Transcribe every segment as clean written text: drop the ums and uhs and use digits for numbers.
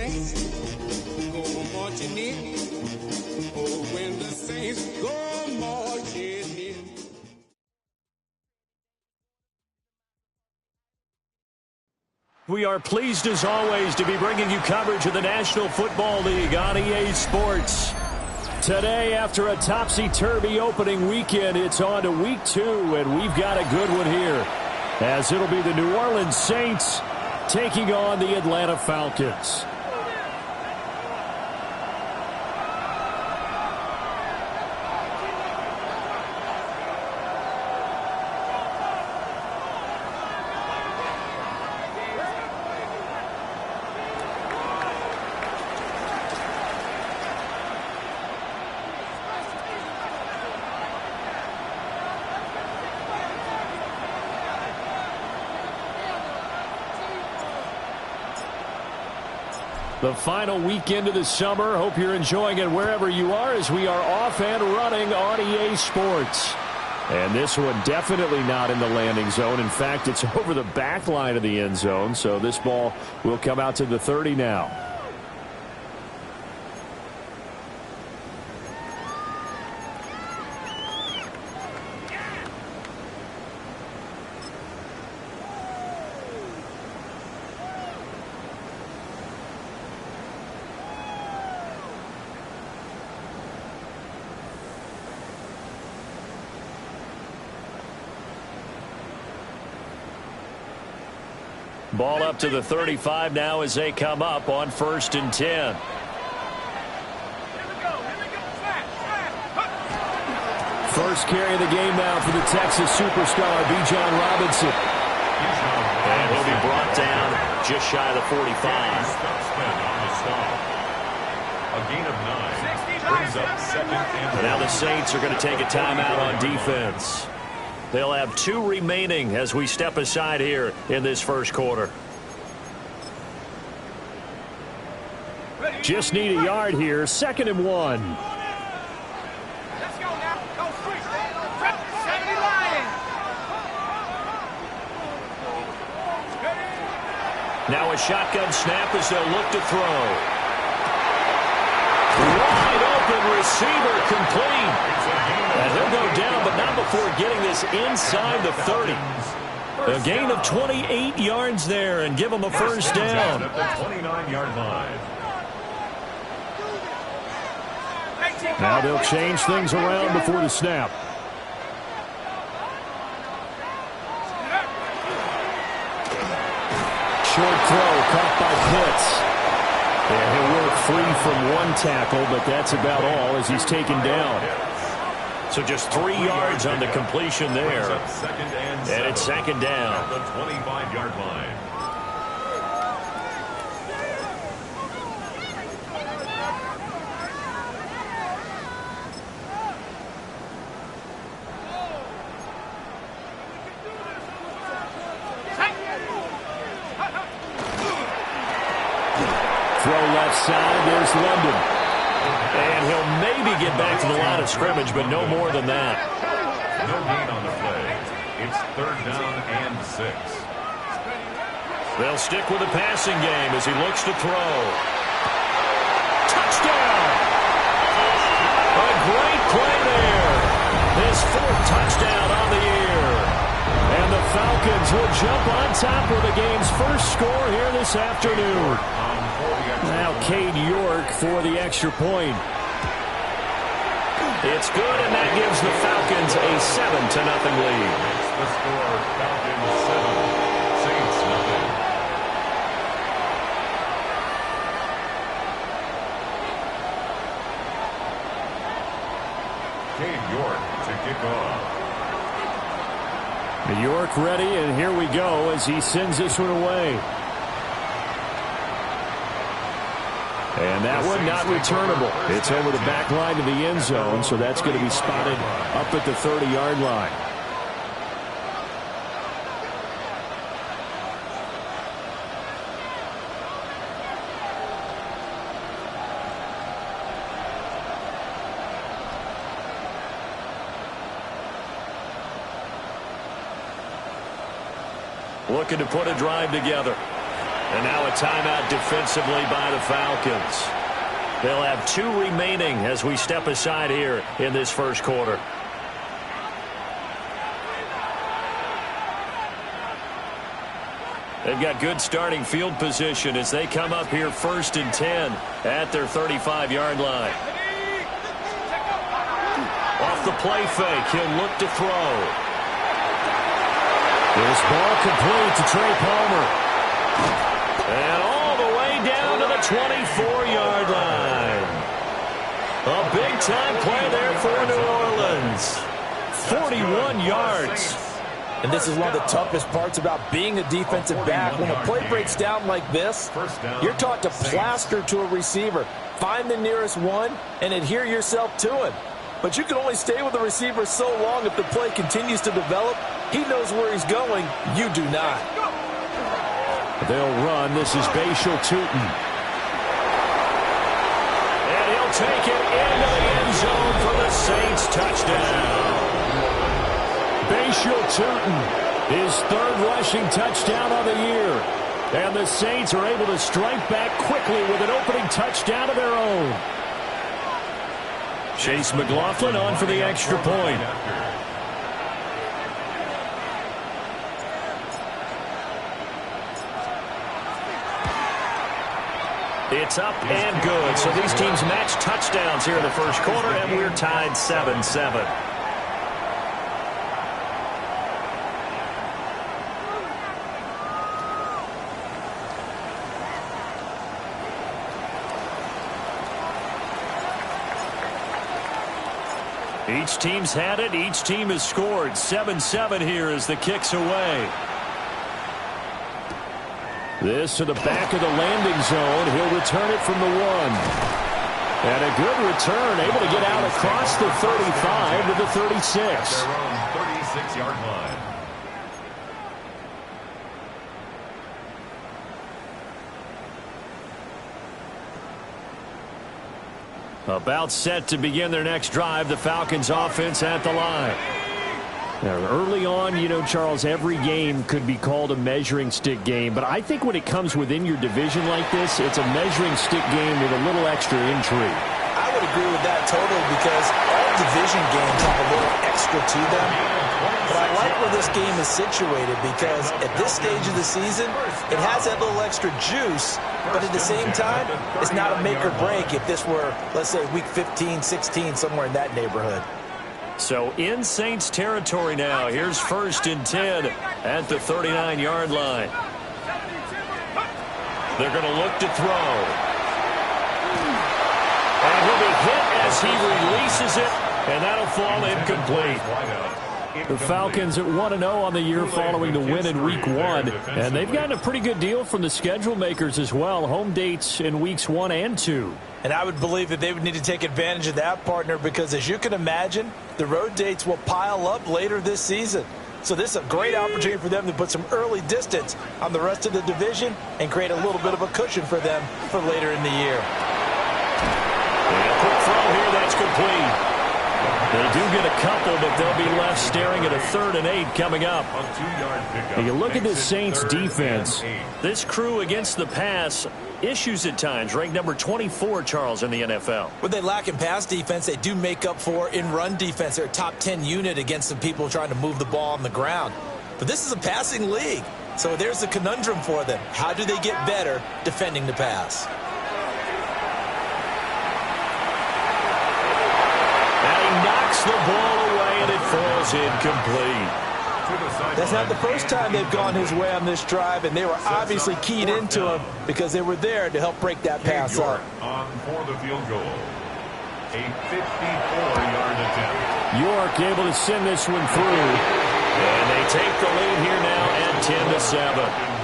saints go marching in, oh, when the saints go marching in. We are pleased as always to be bringing you coverage of the National Football League on EA Sports. Today, after a topsy-turvy opening weekend, it's on to week 2, and we've got a good one here, as it'll be the New Orleans Saints taking on the Atlanta Falcons. The final weekend of the summer. Hope you're enjoying it wherever you are as we are off and running on EA Sports. And this one definitely not in the landing zone. In fact, it's over the back line of the end zone. So this ball will come out to the 30 now. Ball up to the 35 now as they come up on 1st and 10. First carry of the game now for the Texas superstar, Bijan Robinson. And he'll be brought down just shy of the 45. A gain of 9 brings up 2nd and now the Saints are going to take a timeout on defense. They'll have 2 remaining as we step aside here in this first quarter. Just need a yard here. 2nd and 1. Let's go now. Go street. 70 Lions. Now a shotgun snap as they'll look to throw. Wide open receiver complete. And he'll go down, but not before getting this inside the 30. A gain of 28 yards there and give him a first down. At the 29-yard line. Now they'll change things around before the snap. Short throw caught by Pitts. And he'll work free from one tackle, but that's about all as he's taken down. So just 3 yards on the completion there. And it's 2nd down. At the 25-yard line. Throw left side. There's London. And he'll maybe get back to the line of scrimmage, but no more than that. No gain on the play. It's 3rd down and 6. They'll stick with the passing game as he looks to throw. Touchdown! A great play there. His 4th touchdown on the year. And the Falcons will jump on top with the game's first score here this afternoon. Now Cade York for the extra point. It's good, and that gives the Falcons a 7-0 lead. It's the score, Falcons 7, Saints nothing. Cade York to kick off. York ready, and here we go as he sends this one away. And that one not returnable. It's over the back line of the end zone, so that's going to be spotted up at the 30-yard line. Looking to put a drive together. And now a timeout defensively by the Falcons. They'll have 2 remaining as we step aside here in this first quarter. They've got good starting field position as they come up here 1st and 10 at their 35-yard line. Off the play fake, he'll look to throw. This ball complete to Trey Palmer. And all the way down to the 24-yard line. A big-time play there for New Orleans. 41 yards. And this is one of the toughest parts about being a defensive back. When a play breaks down like this, you're taught to plaster to a receiver. Find the nearest one and adhere yourself to him. But you can only stay with the receiver so long if the play continues to develop. He knows where he's going. You do not. They'll run. This is Bashal Tootin. And he'll take it into the end zone for the Saints touchdown. Bashal Tootin, his 3rd rushing touchdown of the year. And the Saints are able to strike back quickly with an opening touchdown of their own. Chase McLaughlin on for the extra point. It's up and good. So these teams match touchdowns here in the first quarter, and we're tied 7-7. Each team's had it. Each team has scored. 7-7 here as the kick's away. This to the back of the landing zone. He'll return it from the 1. And a good return, able to get out across the 35 to the 36. Their own 36-yard line. About set to begin their next drive, the Falcons offense at the line. Now, early on, you know, Charles, every game could be called a measuring stick game. But I think when it comes within your division like this, it's a measuring stick game with a little extra intrigue. I would agree with that totally because all division games have a little extra to them. But I like where this game is situated because at this stage of the season, it has that little extra juice. But at the same time, it's not a make or break if this were, let's say, week 15, 16, somewhere in that neighborhood. So in Saints territory now. Here's 1st and 10 at the 39-yard line. They're going to look to throw. And he'll be hit as he releases it, and that'll fall incomplete. The Falcons at 1-0 on the year following the win in Week 1. And they've gotten a pretty good deal from the schedule makers as well. Home dates in Weeks 1 and 2. And I would believe that they would need to take advantage of that, partner, because as you can imagine, the road dates will pile up later this season. So this is a great opportunity for them to put some early distance on the rest of the division and create a little bit of a cushion for them for later in the year. And a quick throw here, that's complete. They do get a couple, but they'll be left staring at a 3rd and 8 coming up. And you look at this Saints defense. This crew against the pass, issues at times, ranked number 24, Charles, in the NFL. What they lack in pass defense, they do make up for in run defense. They're a top 10 unit against some people trying to move the ball on the ground. But this is a passing league, so there's a conundrum for them. How do they get better defending the pass? Knocks the ball away, and it falls incomplete. That's not the first time they've gone his way on this drive, and they were obviously keyed into him because they were there to help break that pass up. On for the field goal. A 54-yard attempt. York able to send this one through. And they take the lead here now at 10-7.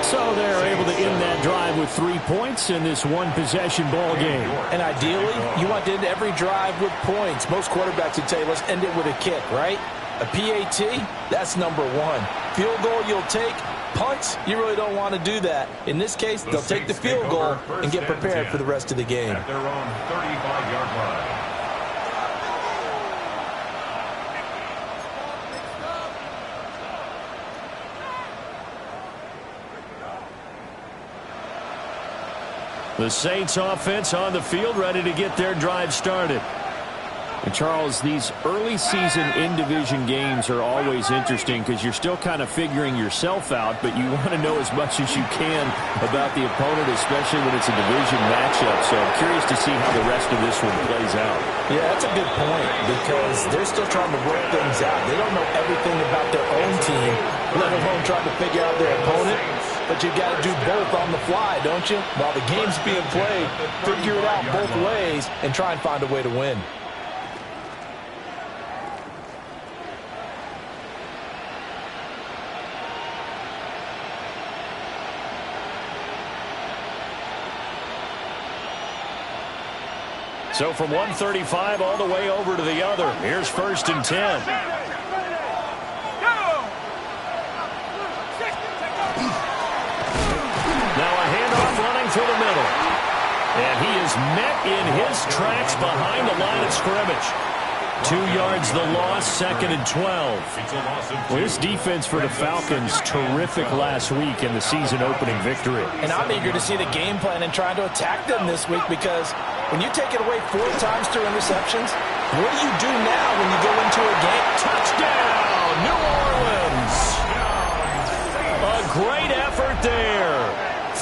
So they're able to end that drive with 3 points in this one-possession ball game. And ideally, you want to end every drive with points. Most quarterbacks would tell you, let's end it with a kick, right? A PAT, that's number 1. Field goal you'll take. Punts, you really don't want to do that. In this case, they'll take the field goal and get prepared for the rest of the game. At their own 35-yard line. The Saints offense on the field, ready to get their drive started. And Charles, these early season in-division games are always interesting because you're still kind of figuring yourself out, but you want to know as much as you can about the opponent, especially when it's a division matchup. So I'm curious to see how the rest of this one plays out. Yeah, that's a good point because they're still trying to work things out. They don't know everything about their own team, let alone trying to figure out their opponent. But you've got to do both on the fly, don't you? While the game's being played, figure it out both ways and try and find a way to win. So from 135 all the way over to the other. Here's 1st and 10. Now a handoff running through the middle. And he is met in his tracks behind the line of scrimmage. 2 yards the loss, 2nd and 12. Well, this defense for the Falcons, terrific last week in the season opening victory. And I'm eager to see the game plan and trying to attack them this week because when you take it away 4 times through interceptions, what do you do now when you go into a game? Touchdown, New Orleans. A great effort there.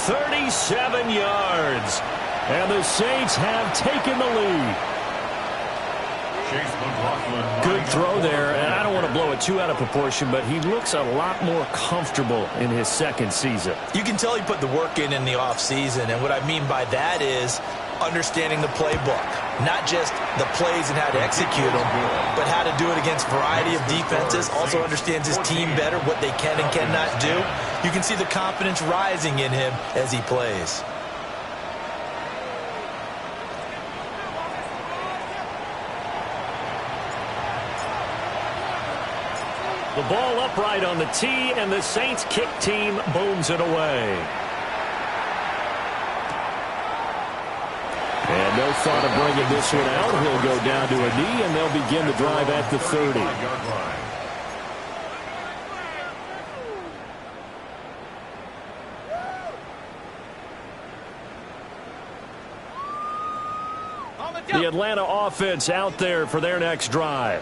37 yards. And the Saints have taken the lead. Good throw there, and I don't want to blow it too out of proportion, but he looks a lot more comfortable in his second season. You can tell he put the work in the offseason, and what I mean by that is understanding the playbook. Not just the plays and how to execute them, but how to do it against a variety of defenses. Also understands his team better, what they can and cannot do. You can see the confidence rising in him as he plays. The ball upright on the tee, and the Saints kick team booms it away. And no thought of bringing this one out. He'll go down to a knee, and they'll begin the drive at the 30. The Atlanta offense out there for their next drive.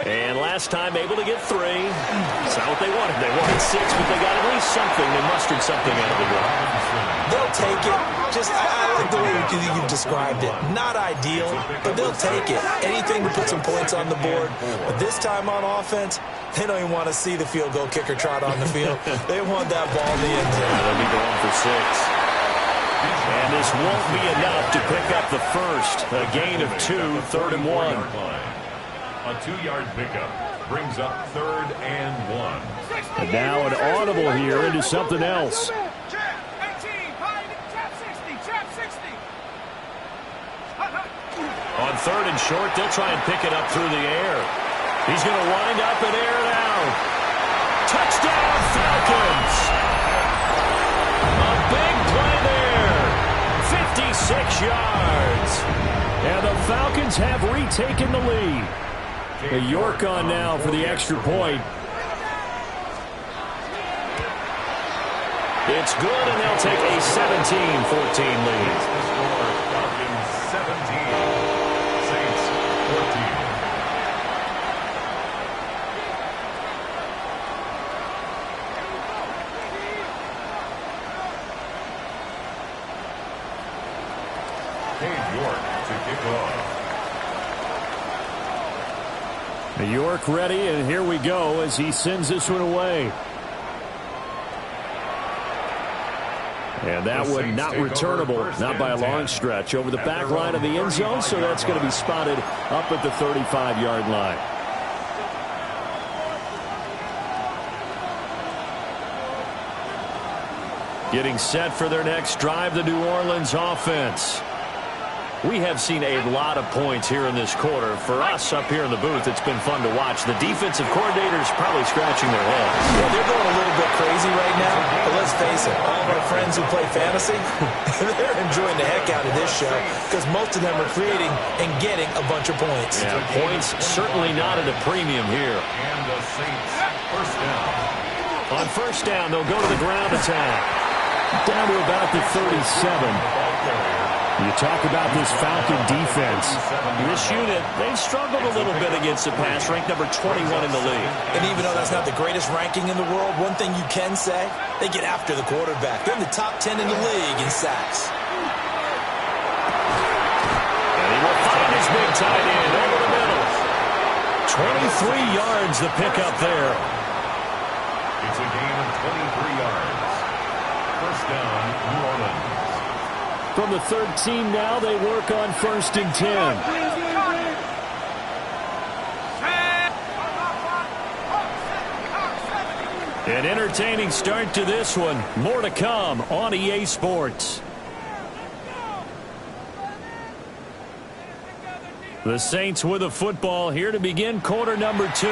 And last time able to get 3. It's not what they wanted. They wanted 6, but they got at least something. They mustered something out of the drive. They'll take it. I like the way you've described it. Not ideal, but they'll take it. Anything to put some points on the board. But this time on offense, they don't even want to see the field goal kicker trot on the field. They want that ball in the end zone. They'll be going for 6. And this won't be enough to pick up the first. A gain of 2, 3rd and 1. A 2-yard pickup brings up 3rd and 1. And now an audible here into something else. On 3rd and short, they'll try and pick it up through the air. He's going to wind up and air it out. Touchdown, Falcons! A big play there. 56 yards. And the Falcons have retaken the lead. The York on now for the extra point. It's good, and they'll take a 17-14 lead. Falcons 17, Saints 14. Dave York to kick off. York ready, and here we go as he sends this one away. And that one not returnable, not by a long stretch, over the back line of the end zone, so that's going to be spotted up at the 35-yard line. Getting set for their next drive, the New Orleans offense. We have seen a lot of points here in this quarter. For us up here in the booth, it's been fun to watch. The defensive coordinators probably scratching their heads. Yeah, they're going a little bit crazy right now. But let's face it, all of our friends who play fantasy, they're enjoying the heck out of this show because most of them are creating and getting a bunch of points. Yeah, points certainly not at a premium here. And the Saints first down. On first down, they'll go to the ground attack. Down to about the 37. You talk about this Falcon defense. This unit, they've struggled a little bit against the pass, ranked number 21 in the league. And even though that's not the greatest ranking in the world, one thing you can say, they get after the quarterback. They're in the top 10 in the league in sacks. And he will find his big tight end over the middle. 23 yards the pickup there. It's a gain of 23 yards. First down, New Orleans. From the 13 now, they work on 1st and 10. An entertaining start to this one. More to come on EA Sports. The Saints with a football here to begin quarter number 2.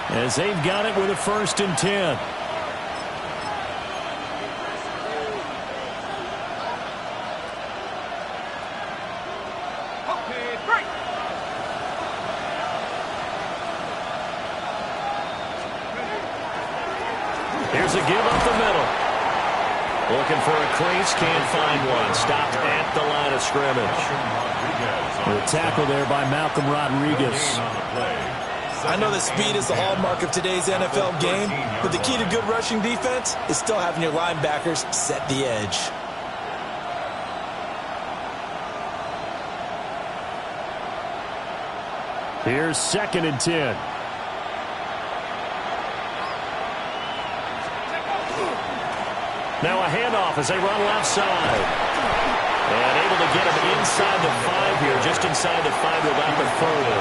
As they've got it with a 1st and 10. Here's a give up the middle. Looking for a crease, can't find one. Stopped at the line of scrimmage. The tackle there by Malcolm Rodriguez. I know that speed is the hallmark of today's NFL game, but the key to good rushing defense is still having your linebackers set the edge. Here's 2nd and 10. Now a handoff as they run left side. And able to get him inside the 5 here, just inside the 5 without the further.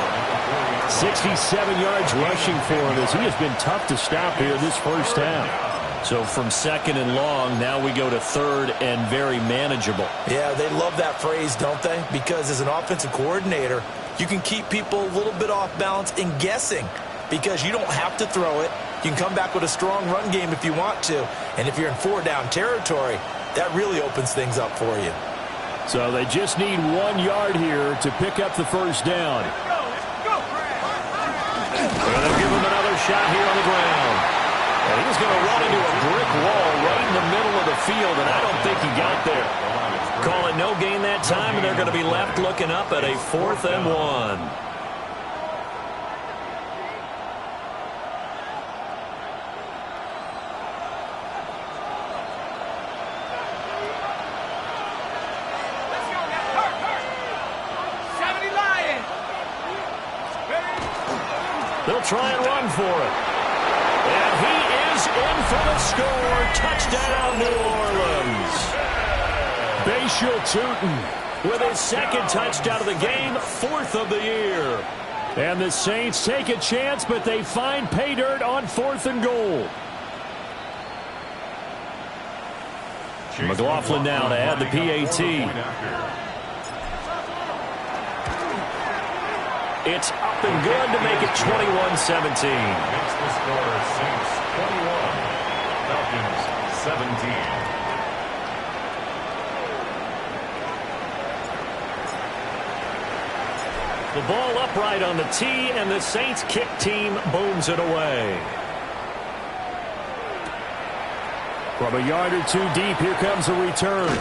67 yards rushing for him as he has been tough to stop here this first half. So from 2nd and long, now we go to 3rd and very manageable. Yeah, they love that phrase, don't they? Because as an offensive coordinator, you can keep people a little bit off balance and guessing because you don't have to throw it. You can come back with a strong run game if you want to. And if you're in 4-down territory, that really opens things up for you. So they just need 1 yard here to pick up the first down. And they'll give him another shot here on the ground. And he's going to run into a brick wall right in the middle of the field, and I don't think he got there. Call it no gain that time, and they're going to be left looking up at a 4th and 1. They'll try and run for it. And he is in for the score. Touchdown, New Orleans. Bashal Tutin with his 2nd touchdown of the game, 4th of the year. And the Saints take a chance, but they find pay dirt on 4th and goal. McLaughlin now to add the PAT. It's up and good to make it 21-17. Makes the score Saints 21, Falcons 17. The ball upright on the tee, and the Saints kick team booms it away. From a yard or 2 deep, here comes a return.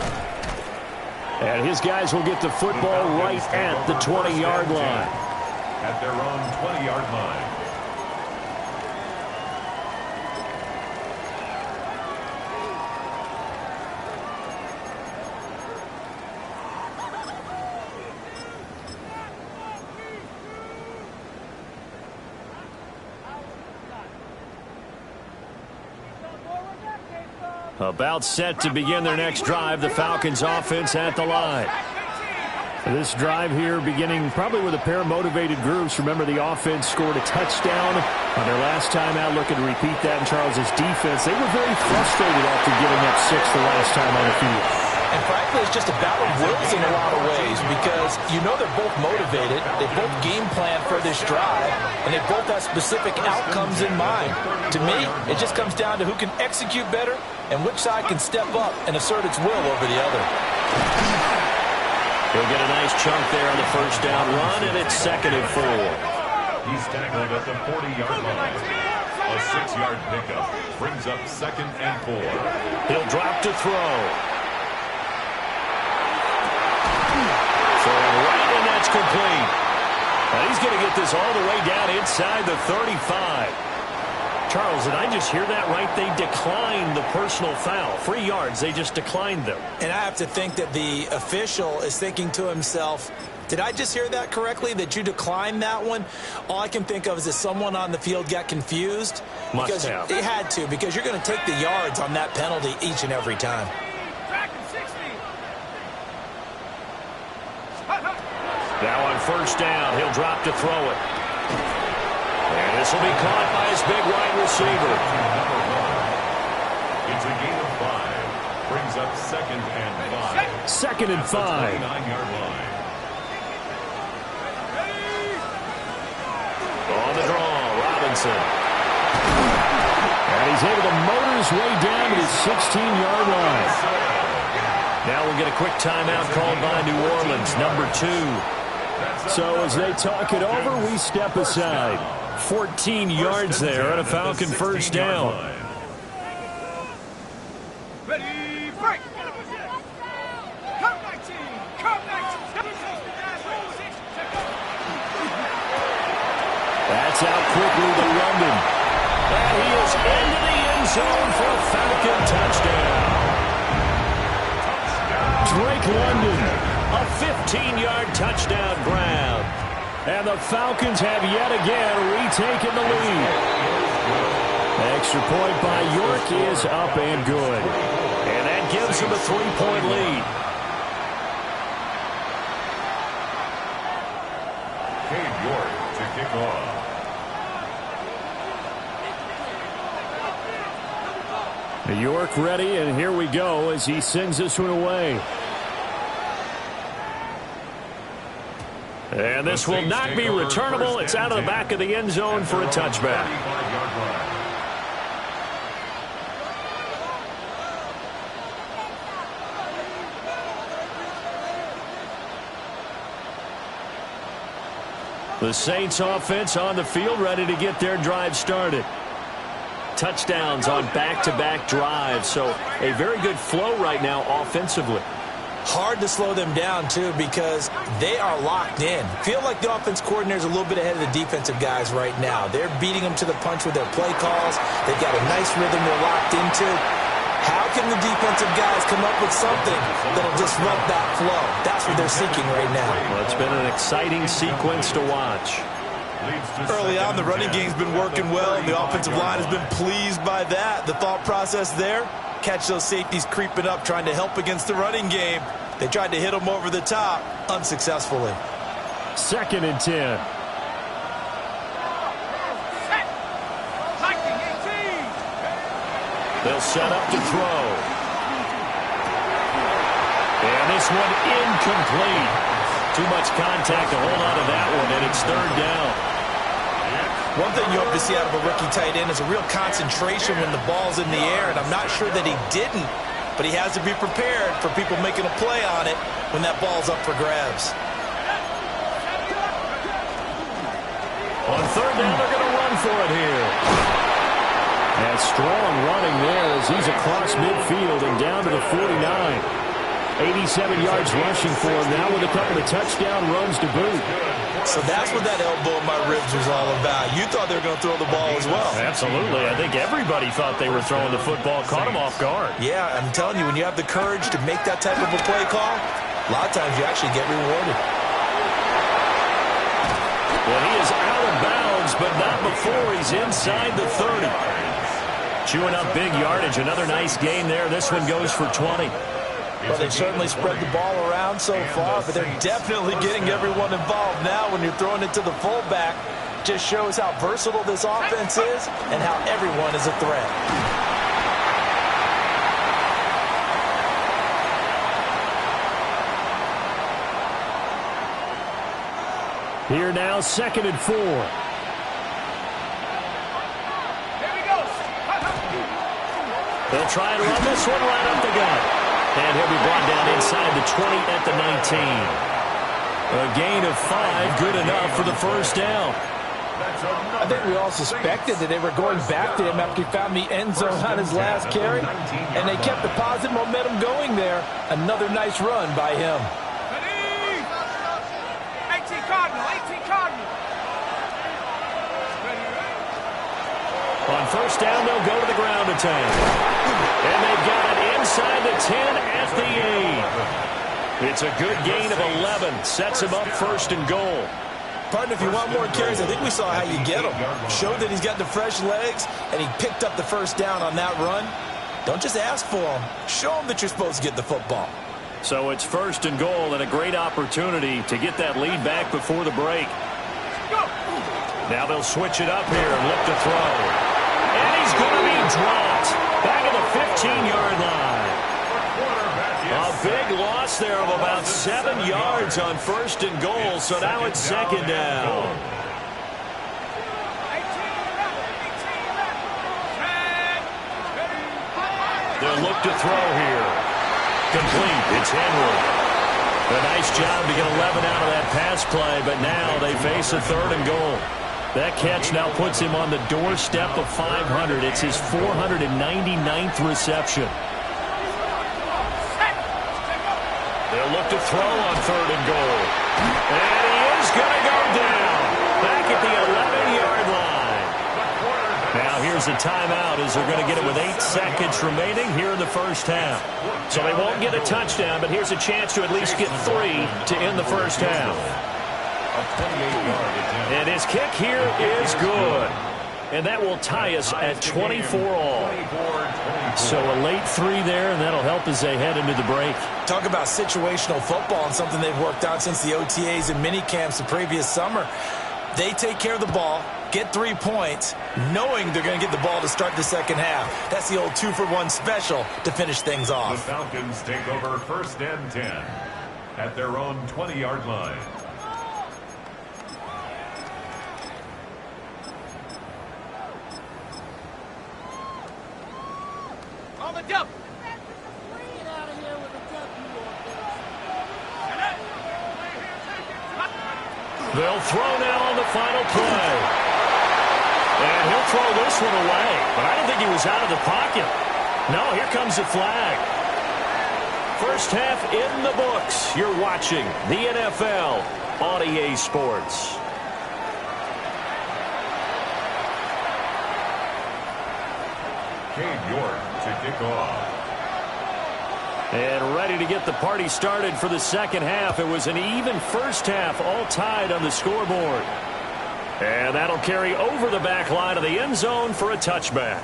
And his guys will get the football right at the 20-yard line. At their own 20-yard line. About set to begin their next drive, the Falcons offense at the line. This drive here beginning probably with a pair of motivated groups. Remember, the offense scored a touchdown on their last time out. Looking to repeat that in Charles's defense. They were very frustrated after giving up 6 the last time on the field. And frankly, it's just a battle of wills in a lot of ways because you know they're both motivated. They both game plan for this drive, and they both have specific outcomes in mind. To me, it just comes down to who can execute better and which side can step up and assert its will over the other. He'll get a nice chunk there on the first down run, and it's 2nd and 4. He's tackled at the 40-yard line. A 6-yard pickup brings up 2nd and 4. He'll drop to throw. Throwing right, and that's complete. And he's going to get this all the way down inside the 35. Charles, did I just hear that right? They declined the personal foul. 3 yards, they just declined them. And I have to think that the official is thinking to himself, did I just hear that correctly, that you declined that one? All I can think of is that someone on the field got confused. Must have. It had to, because you're going to take the yards on that penalty each and every time. Now on first down, he'll drop to throw it. And this will be caught by his big wide receiver. It's a gain of 5. Brings up 2nd and 5. 2nd and 5. 29-yard line. On the draw, Robinson. And he's able to motor his way down to his 16-yard line. Now we'll get a quick timeout called by New Orleans, number 2. So as they talk it over, we step aside. 14 yards there and a Falcon first down. Ready, break. Come 19. Come 19. That's out quickly to London. And he is into the end zone for a Falcon touchdown. Drake London, a 15-yard touchdown grab. And the Falcons have yet again retaken the lead. Extra point by York is up and good. And that gives them a 3-point lead. Cade York to kick off. York ready, and here we go as he sends this one away. And this will not be returnable. It's out of the back of the end zone for a touchback. The Saints offense on the field, ready to get their drive started. Touchdowns on back-to-back drives, so a very good flow right now offensively. Hard to slow them down, too, because they are locked in. Feel like the offense coordinator is a little bit ahead of the defensive guys right now. They're beating them to the punch with their play calls. They've got a nice rhythm they're locked into. How can the defensive guys come up with something that'll disrupt that flow? That's what they're seeking right now. Well, it's been an exciting sequence to watch. Early on, the running game's been working well, and the offensive line has been pleased by that. The thought process there, catch those safeties creeping up, trying to help against the running game. They tried to hit them over the top, unsuccessfully. 2nd and 10. They'll set up to throw. And this one incomplete. Too much contact to hold on to that one, and it's 3rd down. One thing you hope to see out of a rookie tight end is a real concentration when the ball's in the air, and I'm not sure that he didn't, but he has to be prepared for people making a play on it when that ball's up for grabs. On 3rd down, they're going to run for it here. And strong running there as he's across midfield and down to the 49. 87 yards rushing for him now with a couple of touchdown runs to boot. So that's what that elbow in my ribs was all about. You thought they were going to throw the ball as well. Absolutely. I think everybody thought they were throwing the football, caught him off guard. Yeah, I'm telling you, when you have the courage to make that type of a play call, a lot of times you actually get rewarded. Well, he is out of bounds, but not before he's inside the 30. Chewing up big yardage. Another nice gain there. This one goes for 20. Well, they've certainly spread the ball around so far, but they're definitely getting everyone involved now when you're throwing it to the fullback. Just shows how versatile this offense is and how everyone is a threat. Here now, 2nd and 4. They'll try and run this one right up the gut. And he'll be brought down inside the 20 at the 19. A gain of 5, good enough for the first down. I think we all suspected that they were going back to him after he found the end zone on his last carry, and they kept the positive momentum going there. Another nice run by him. Ready? 18 Cardinal, 18 Cardinal. On first down, they'll go to the ground attack. And they've got it inside the 10 at the 8. It's a good gain of 11. Sets him up first and goal. Partner, if you want more carries, I think we saw how you get him. Showed that he's got the fresh legs, and he picked up the first down on that run. Don't just ask for him. Show him that you're supposed to get the football. So it's first and goal and a great opportunity to get that lead back before the break. Now they'll switch it up here and look to throw. And he's going to be dropped back at the 15-yard line. A big loss there of about 7 yards on first and goal, so now it's second down. They'll look to throw here. Complete. It's Henry. A nice job to get 11 out of that pass play, but now they face a third and goal. That catch now puts him on the doorstep of 500. It's his 499th reception. They'll look to throw on third and goal. And he is going to go down. Back at the 11-yard line. Now here's a timeout as they're going to get it with 8 seconds remaining here in the first half. So they won't get a touchdown, but here's a chance to at least get 3 to end the first half. And his kick here is good. And that will tie us at 24 all. So a late 3 there, and that'll help as they head into the break. Talk about situational football and something they've worked out since the OTAs and mini camps the previous summer. They take care of the ball, get 3 points, knowing they're going to get the ball to start the second half. That's the old 2-for-1 special to finish things off. The Falcons take over first and 10 at their own 20-yard line. On the dump. They'll throw now on the final play. And he'll throw this one away. But I don't think he was out of the pocket. No, here comes the flag. First half in the books. You're watching the NFL on EA Sports. Cade York to kick off. And ready to get the party started for the second half. It was an even first half, all tied on the scoreboard. And that'll carry over the back line of the end zone for a touchback.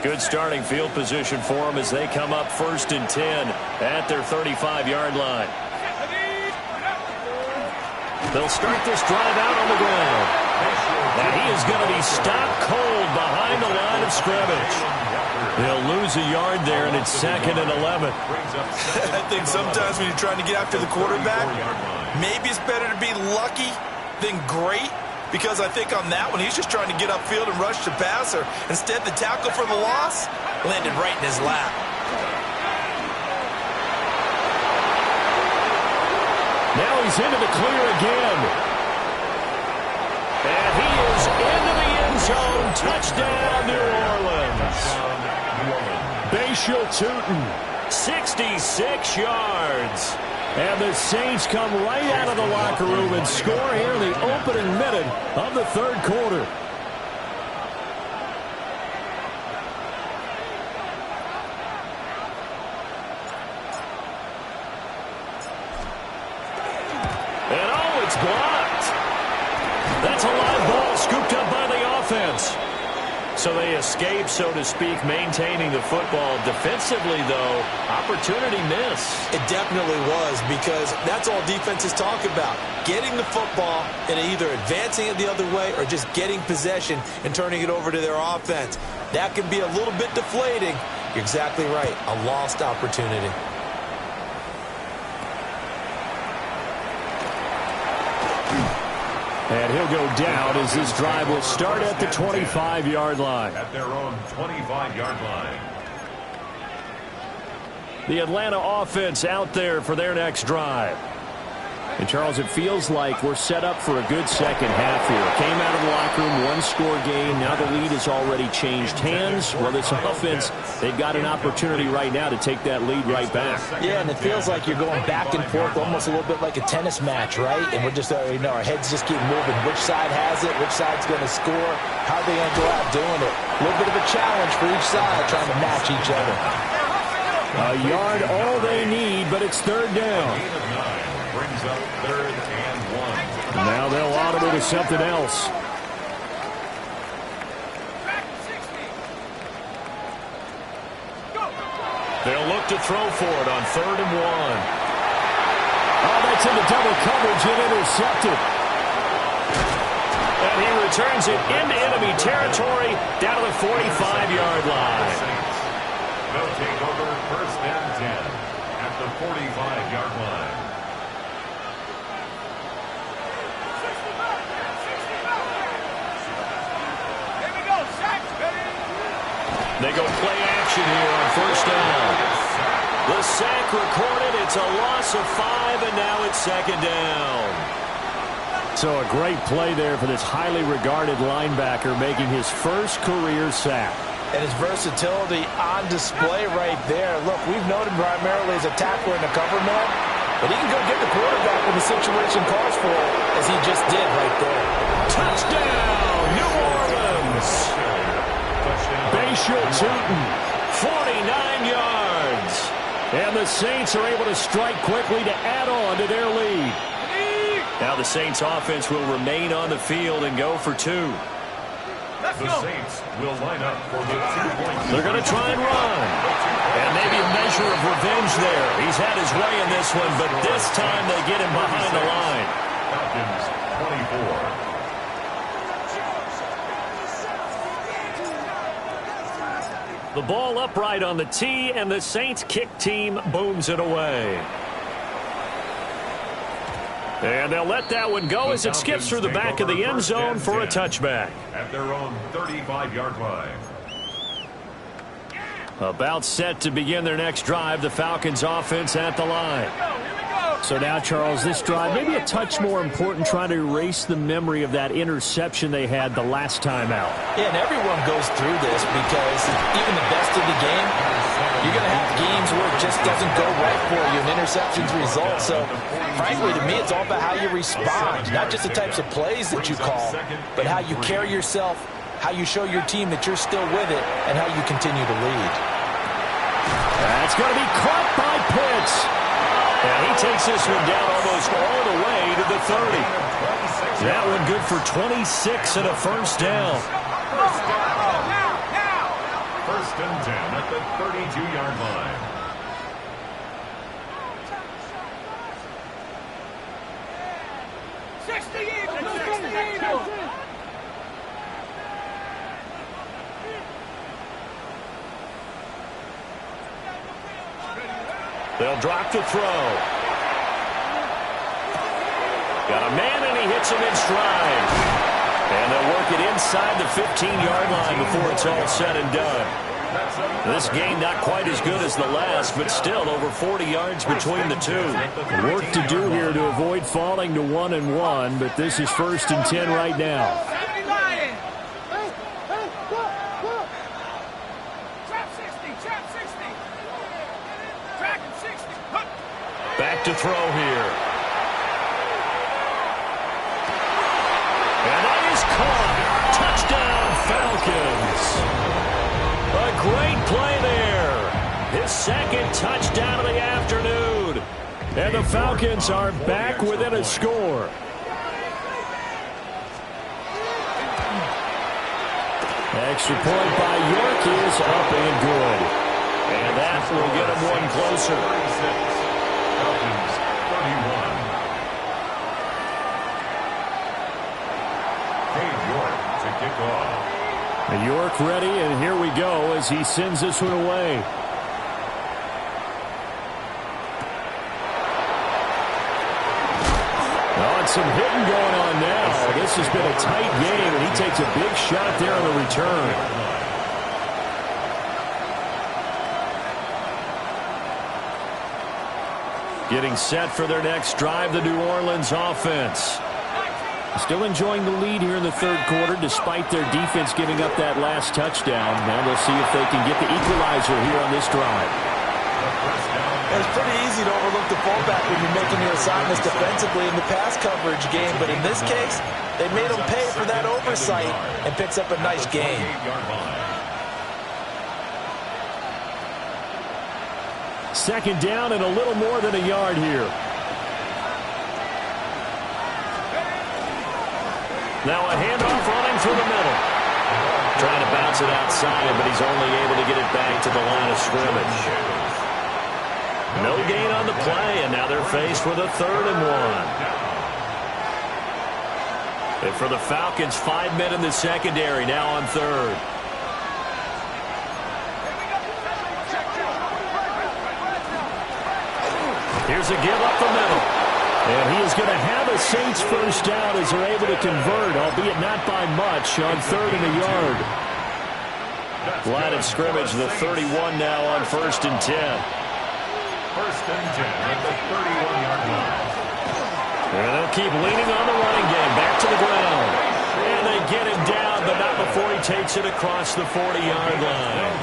Good starting field position for them as they come up first and 10 at their 35-yard line. They'll start this drive out on the ground. Now he is going to be stopped cold behind the line of scrimmage. They'll lose a yard there, and it's second and 11. I think sometimes when you're trying to get after the quarterback, maybe it's better to be lucky than great. Because I think on that one, he's just trying to get upfield and rush the passer. Instead, the tackle for the loss landed right in his lap. Now he's into the clear again. And he is into the end zone. Touchdown, New Orleans. Bashal Tootin, 66 yards. And the Saints come right out of the locker room and score here in the opening minute of the third quarter. And oh, it's blocked. That's a live ball scooped up by the offense. So they escape, so to speak, maintaining the football. Defensively, though, opportunity miss. It definitely was, because that's all defenses talk about. Getting the football and either advancing it the other way or just getting possession and turning it over to their offense. That can be a little bit deflating. You're exactly right. A lost opportunity. And he'll go down as this drive will start at the 25-yard line. At their own 25-yard line. The Atlanta offense out there for their next drive. And, Charles, it feels like we're set up for a good second half here. Came out of the locker room, one-score game. Now the lead has already changed hands. Well, this offense, they've got an opportunity right now to take that lead right back. Yeah, and it feels like you're going back and forth almost a little bit like a tennis match, right? And we're just, our heads just keep moving. Which side has it? Which side's going to score? How are they going to go out doing it? A little bit of a challenge for each side trying to match each other. A yard all they need, but it's third down. Brings up 3rd and 1. Now they'll audible to something else. They'll look to throw for it on 3rd and 1. Oh, that's into double coverage and intercepted. And he returns it into enemy territory down to the 45-yard line. They'll take over 1st and 10 at the 45-yard line. They go play action here on 1st down. The sack recorded. It's a loss of 5, and now it's 2nd down. So a great play there for this highly regarded linebacker making his first career sack. And his versatility on display right there. Look, we've known him primarily as a tackler and a cover man, but he can go get the quarterback when the situation calls for it, as he just did right there. Touchdown, New Orleans! Bashal Tootin, 49 yards. And the Saints are able to strike quickly to add on to their lead. Now the Saints offense will remain on the field and go for 2. The Saints will line up for the 2-point. They're going to try and run. And maybe a measure of revenge there. He's had his way in this one, but this time they get him behind the line. Falcons 24. The ball upright on the tee, and the Saints kick team booms it away. And they'll let that one go as it skips through the back of the end zone for a touchback. At their own 35-yard line. About set to begin their next drive, the Falcons offense at the line. So now, Charles, this drive, maybe a touch more important, trying to erase the memory of that interception they had the last time out. Yeah, and everyone goes through this because even the best of the game, you're going to have games where it just doesn't go right for you and interceptions result. So, frankly, to me, it's all about how you respond, not just the types of plays that you call, but how you carry yourself, how you show your team that you're still with it, and how you continue to lead. That's going to be caught by Pitts. And he takes this one down almost all the way to the 30. That one good for 26 and a first down. First and 10 at the 32-yard line. They'll drop to throw. Got a man, and he hits him in stride. And they'll work it inside the 15-yard line before it's all said and done. This game not quite as good as the last, but still over 40 yards between the two. Work to do here to avoid falling to 1-1, but this is 1st and 10 right now. Back to throw here. And that is caught. Touchdown, Falcons. A great play there. His 2nd touchdown of the afternoon. And the Falcons are back within a score. Extra point by York is up and good. And that will get him one closer. Falcons 31. Dave York to kick off. And York ready, and here we go as he sends this one away. Oh, and some hitting going on now. This has been a tight game, and he takes a big shot there on the return. Getting set for their next drive, the New Orleans offense. Still enjoying the lead here in the third quarter, despite their defense giving up that last touchdown. Now they'll see if they can get the equalizer here on this drive. It's pretty easy to overlook the fullback when you're making your assignments defensively in the pass coverage game, but in this case, they made him pay for that oversight and picks up a nice gain. Second down and a little more than a yard here. Now a handoff running through the middle. Trying to bounce it outside, but he's only able to get it back to the line of scrimmage. No gain on the play, and now they're faced with a 3rd and 1. And for the Falcons, 5 men in the secondary, now on 3rd. Here's a give up the middle. And he is going to have a Saints first down as they're able to convert, albeit not by much, on 3rd and a yard. Line of scrimmage, the 31 now on 1st and 10. 1st and 10 at the 31-yard line. And they'll keep leaning on the running game. Back to the ground. And they get him down, but not before he takes it across the 40-yard line.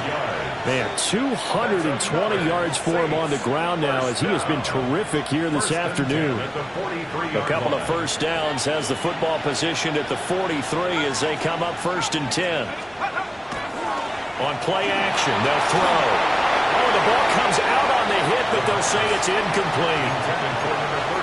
Man, 220 yards for him on the ground now as he has been terrific here this afternoon. A couple of first downs, has the football positioned at the 43 as they come up 1st and 10. On play action, they'll throw. Oh, the ball comes out on the hit, but they'll say it's incomplete.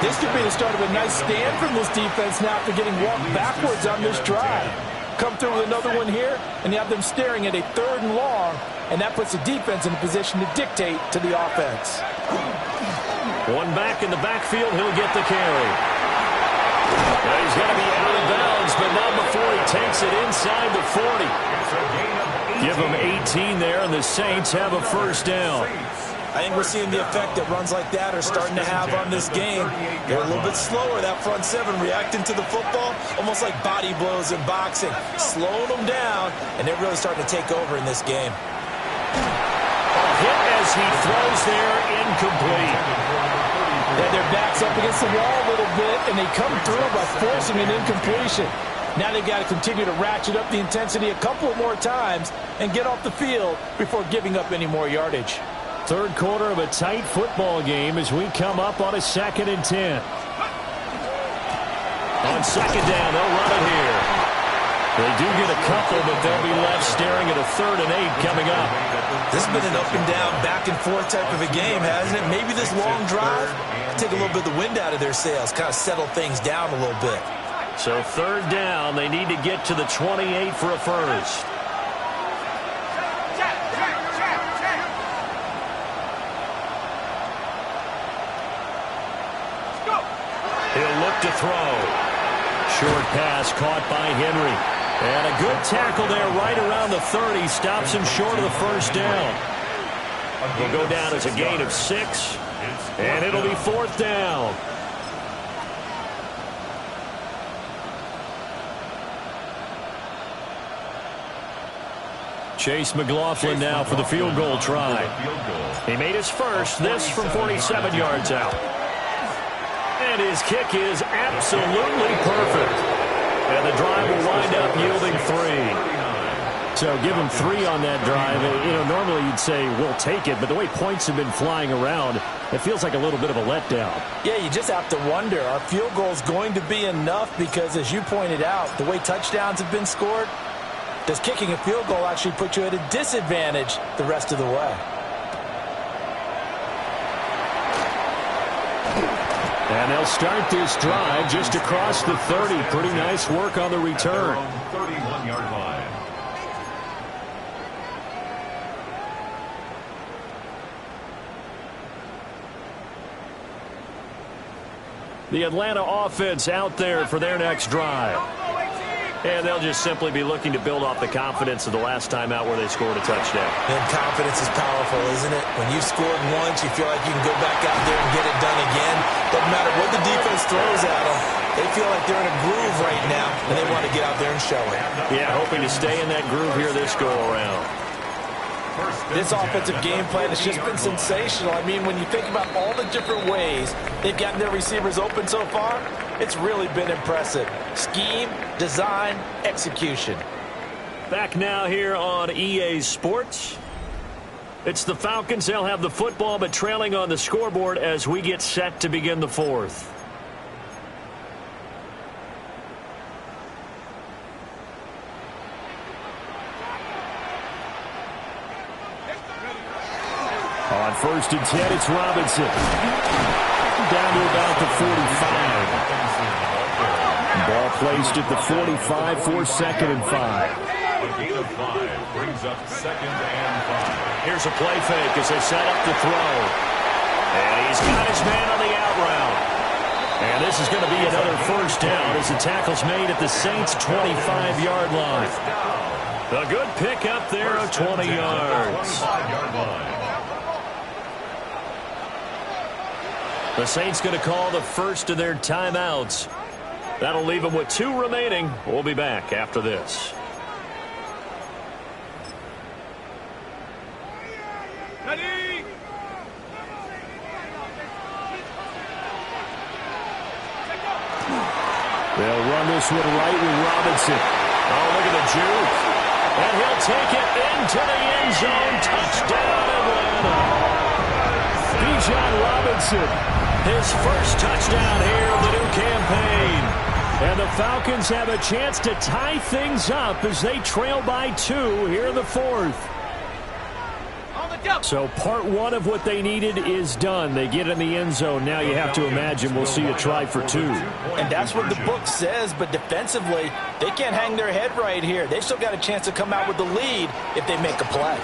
This could be the start of a nice stand from this defense now after getting walked backwards on this drive. Come through with another one here, and you have them staring at a 3rd and long, and that puts the defense in a position to dictate to the offense. One back in the backfield, he'll get the carry. Well, he's got to be out of bounds, but not before he takes it inside the 40. Give him 18 there, and the Saints have a first down. I think we're seeing the effect that runs like that are starting to have on this game. They're a little bit slower, that front 7, reacting to the football, almost like body blows in boxing, slowing them down, and they're really starting to take over in this game. Hit as he throws there, incomplete. Yeah, their back's up against the wall a little bit, and they come through by forcing an incompletion. Now they've got to continue to ratchet up the intensity a couple more times and get off the field before giving up any more yardage. Third quarter of a tight football game as we come up on a 2nd and 10. On 2nd down, they'll run it here. They do get a couple, but they'll be left staring at a 3rd and 8 coming up. This has been an up and down, back and forth type of a game, hasn't it? Maybe this long drive take a little bit of the wind out of their sails, kind of settle things down a little bit. So 3rd down, they need to get to the 28 for a first. He'll look to throw. Short pass caught by Henry. And a good tackle there right around the 30. Stops him short of the first down. Will go down as a gain of 6. And it'll be 4th down. Chase McLaughlin now for the field goal try. He made his first, this from 47 yards out. And his kick is absolutely perfect. And the drive will wind up yielding 3. So give him 3 on that drive. You know, normally you'd say, we'll take it, but the way points have been flying around, it feels like a little bit of a letdown. Yeah, you just have to wonder, are field goals going to be enough? Because as you pointed out, the way touchdowns have been scored, does kicking a field goal actually put you at a disadvantage the rest of the way? And they'll start this drive just across the 30. Pretty nice work on the return. 31-yard line. The Atlanta offense out there for their next drive. And they'll just simply be looking to build off the confidence of the last time out where they scored a touchdown. And confidence is powerful, isn't it? When you've scored once, you feel like you can go back out there and get it done again. Doesn't matter what the defense throws at them. They feel like they're in a groove right now, and they want to get out there and show it. Yeah, hoping to stay in that groove here this go-around. This offensive game plan has just been sensational. I mean, when you think about all the different ways they've gotten their receivers open so far, it's really been impressive. Scheme, design, execution. Back now here on EA Sports. It's the Falcons. They'll have the football, but trailing on the scoreboard as we get set to begin the fourth. On 1st and 10, it's Robinson. Down to about the 45. Ball placed at the 45 for 2nd and 5. A gain of 5 brings up 2nd and 5. Here's a play fake as they set up the throw. And he's got his man on the out route. And this is going to be another 1st down as the tackle's made at the Saints' 25-yard line. A good pickup there of 20 yards. The Saints going to call the first of their timeouts. That'll leave them with 2 remaining. We'll be back after this. Ready? They'll run this one right with Robinson. Oh, look at the juke. And he'll take it into the end zone. Touchdown, Atlanta. Bijan Robinson, his first touchdown here of the new campaign. And the Falcons have a chance to tie things up as they trail by 2 here in the 4th. So part 1 of what they needed is done. They get in the end zone. Now you have to imagine we'll see a try for 2. And that's what the book says, but defensively, they can't hang their head right here. They've still got a chance to come out with the lead if they make a play.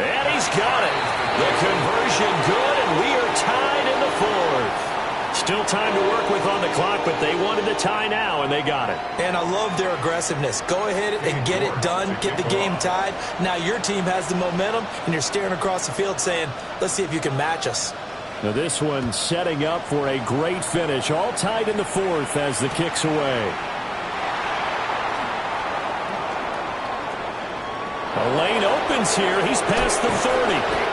And he's got it. The conversion good, and we are tied in the 4th. Still time to work with on the clock, but they wanted the tie now, and they got it. And I love their aggressiveness. Go ahead and get it done, get the game tied. Now your team has the momentum, and you're staring across the field saying, let's see if you can match us. Now this one setting up for a great finish. All tied in the 4th as the kick's away. A lane opens here. He's past the 30.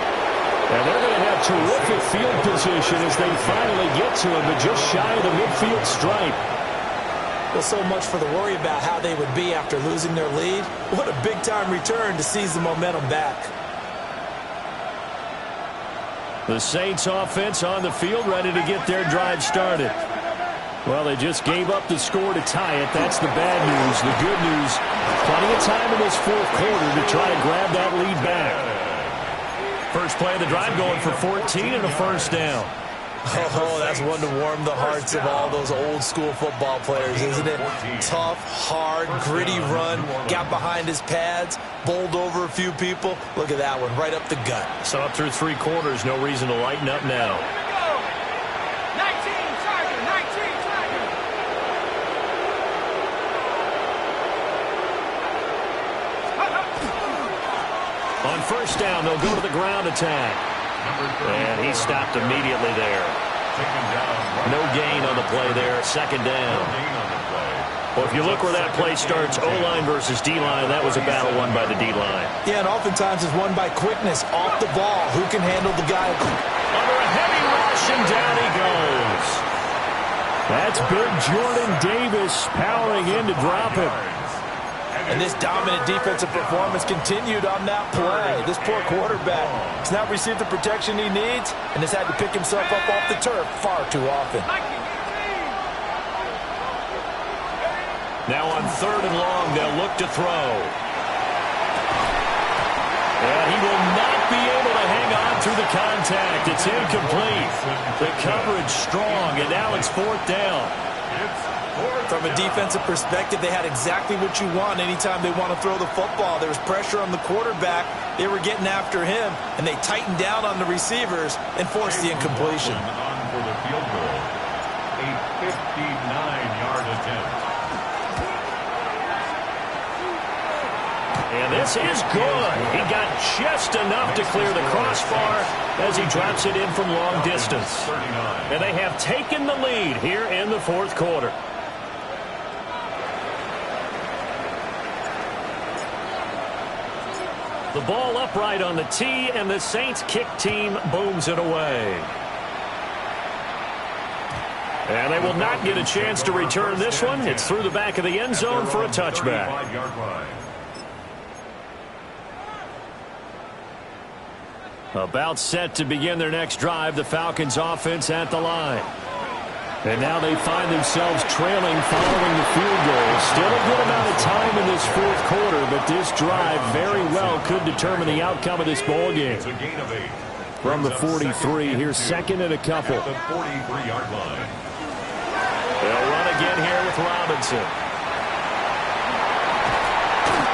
And they're going to have terrific field position as they finally get to him, but just shy of the midfield stripe. Well, so much for the worry about how they would be after losing their lead. What a big-time return to seize the momentum back. The Saints offense on the field, ready to get their drive started. Well, they just gave up the score to tie it. That's the bad news. The good news, plenty of time in this 4th quarter to try to grab that lead back. First play of the drive going for 14 and a 1st down. Oh, that's one to warm the hearts of all those old-school football players, isn't it? Tough, hard, gritty run, got behind his pads, bowled over a few people. Look at that one, right up the gut. So up through 3 quarters, no reason to lighten up now. 19, Tiger, 19, Tiger. On 1st down, they'll go to the ground attack. And he stopped immediately there. No gain on the play there. 2nd down. Well, if you look where that play starts, O-line versus D-line, that was a battle won by the D-line. Yeah, and oftentimes it's won by quickness, off the ball. Who can handle the guy? Under a heavy rush, and down he goes. That's big Jordan Davis powering in to drop him. And this dominant defensive performance continued on that play. This poor quarterback has not received the protection he needs and has had to pick himself up off the turf far too often. Now on 3rd and long, they'll look to throw. And he will not be able to hang on through the contact. It's incomplete. The coverage strong, and now it's 4th down. From a defensive perspective, they had exactly what you want anytime they want to throw the football. There was pressure on the quarterback. They were getting after him, and they tightened down on the receivers and forced the incompletion. On for the field goal. A 59-yard attempt. And this is good. He got just enough to clear the crossbar as he drops it in from long distance. And they have taken the lead here in the 4th quarter. The ball upright on the tee, and the Saints kick team booms it away. And they will not get a chance to return this one. It's through the back of the end zone for a touchback. About set to begin their next drive, the Falcons offense at the line. And now they find themselves trailing following the field goal. Still a good amount of time in this fourth quarter, but this drive very well could determine the outcome of this ball game. From the 43, here's second and a couple. At the 43-yard line. They'll run again here with Robinson.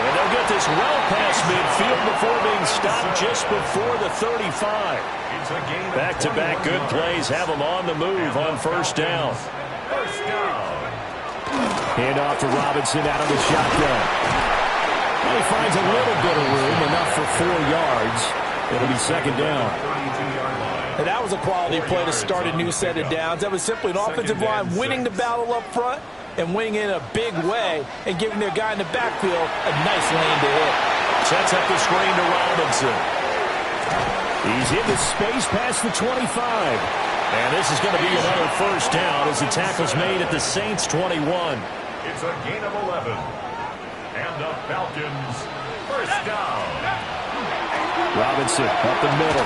And they'll get this well past midfield before being stopped just before the 35. Back-to-back good plays have them on the move on first down. Hand off to Robinson out of the shotgun. And he finds a little bit of room, enough for 4 yards. It'll be second down. And that was a quality play to start a new set of downs. That was simply an offensive line winning the battle up front and winning in a big way and giving their guy in the backfield a nice lane to hit. Sets up the screen to Robinson. He's into space past the 25. And this is going to be another first down as the tackle's made at the Saints' 21. It's a gain of 11. And the Falcons first down. Robinson up the middle.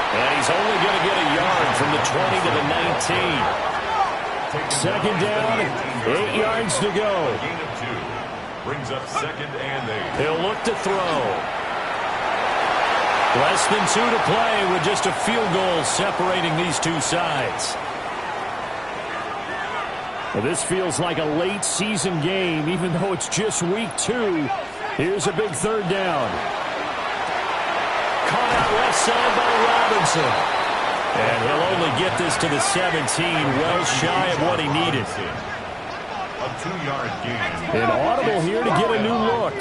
And he's only going to get a yard from the 20 to the 19. Second down, 8 yards to go. Gain of 2. Brings up second and 8. He'll look to throw. Less than 2 to play with just a field goal separating these two sides. Well, this feels like a late season game, even though it's just week 2. Here's a big third down. Caught out left side by Robinson. And he'll only get this to the 17, well shy of what he needed. A 2-yard gain. An audible here to get a new look.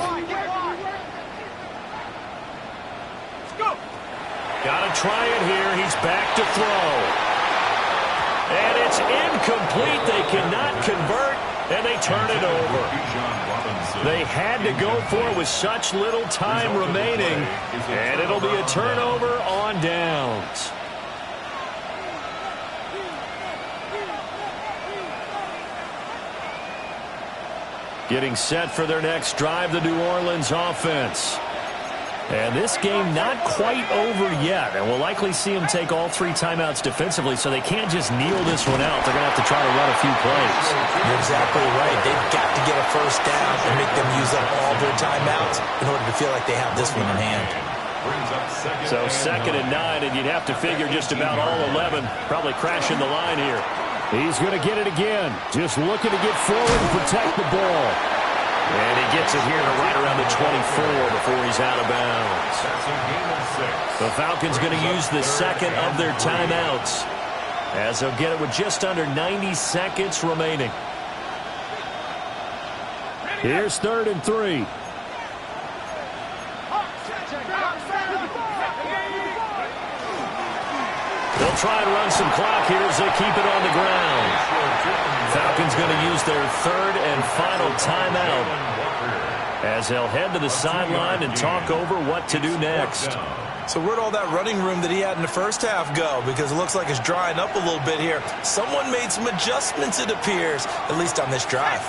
Got to try it here. He's back to throw. And it's incomplete. They cannot convert, and they turn it over. They had to go for it with such little time remaining, and it'll be a turnover on downs. Getting set for their next drive, the New Orleans offense. And this game not quite over yet, and we'll likely see them take all 3 timeouts defensively, so they can't just kneel this one out. They're going to have to try to run a few plays. You're exactly right. They've got to get a first down and make them use up all their timeouts in order to feel like they have this one in hand. So second and 9, and you'd have to figure just about all 11 probably crashing the line here. He's going to get it again, just looking to get forward and protect the ball. And he gets it here to right around the 24 before he's out of bounds. The Falcons going to use the second of their timeouts as they'll get it with just under 90 seconds remaining. Here's 3rd and 3. They'll try and run some clock here as they keep it on the ground. Falcons going to use their 3rd and final timeout as they'll head to the sideline and talk over what to do next. So where'd all that running room that he had in the first half go? Because it looks like it's drying up a little bit here. Someone made some adjustments, it appears, at least on this drive.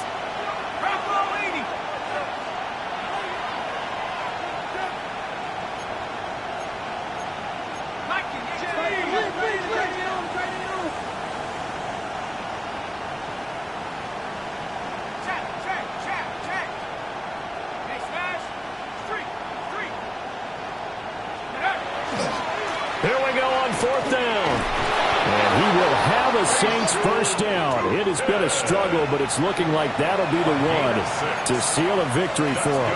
Saints first down. It has been a struggle, but it's looking like that'll be the one to seal a victory for them.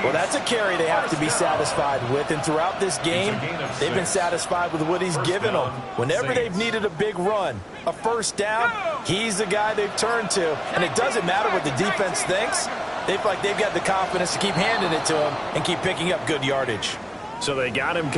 Well, that's a carry they have to be satisfied with, and throughout this game, they've been satisfied with what he's given them. Whenever they've needed a big run, a first down, he's the guy they've turned to, and it doesn't matter what the defense thinks. They feel like they've got the confidence to keep handing it to him and keep picking up good yardage. So they got him